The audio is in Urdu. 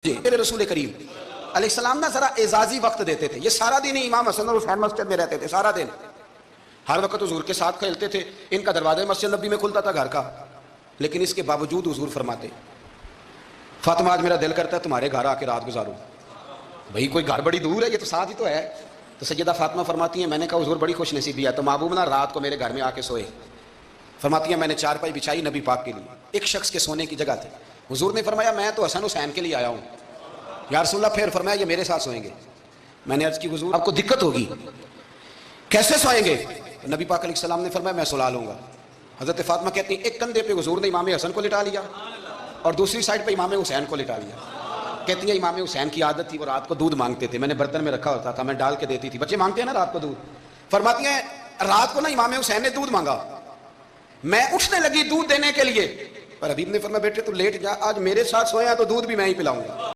جی میرے رسول کریم علیہ السلام نا ذرا اعزازی وقت دیتے تھے. یہ سارا دن ہی امام حسن اور حسین مسجد میں رہتے تھے, سارا دن ہر وقت حضور کے ساتھ کھیلتے تھے. ان کا دروازہ مسجد نبی میں کھلتا تھا گھر کا, لیکن اس کے باوجود حضور فرماتے فاطمہ آج میرا دل کرتا ہے تمہارے گھر آ کے رات گزاروں. بھئی کوئی گھر بڑی دور ہے, یہ تو ساتھ ہی تو ہے. تو سیدہ فاطمہ فرماتی ہیں میں نے کہا حضور بڑی خوش نصیبی ہے تو محبوب نا رات کو میرے گھر میں آ کے سوئے. فرماتی ہیں میں نے چارپائی بچھائی نبی پاک کے لیے, ایک شخص کے سونے کی جگہ تھی. حضور نے فرمایا میں تو حسن حسین کے لیے آیا ہوں. یا رسول اللہ, پھر فرمایا یہ میرے ساتھ سوئیں گے. میں نے عرض کی حضور آپ کو دقت ہوگی, کیسے سوئیں گے؟ نبی پاک علیہ السلام نے فرمایا میں سلا لوں گا. حضرت فاطمہ کہتی ہیں ایک کندھے پہ حضور نے امام حسن کو لٹا لیا اور دوسری سائڈ پہ امام حسین کو لٹا لیا. کہتی ہیں امام حسین کی عادت تھی وہ رات کو دودھ مانگتے تھے, میں نے برتن میں رکھا ہوتا تھا, میں ڈال کے دیتی تھی. بچے مانگتے ہیں نا رات کو دودھ. فرماتی ہیں رات کو نا امام حسین نے دودھ مانگا, میں اٹھنے لگی دودھ دینے کے لیے, پر حبیب نے فرمایا بیٹے تو لیٹ جا, آج میرے ساتھ سویا تو دودھ بھی میں ہی پلاؤں گا.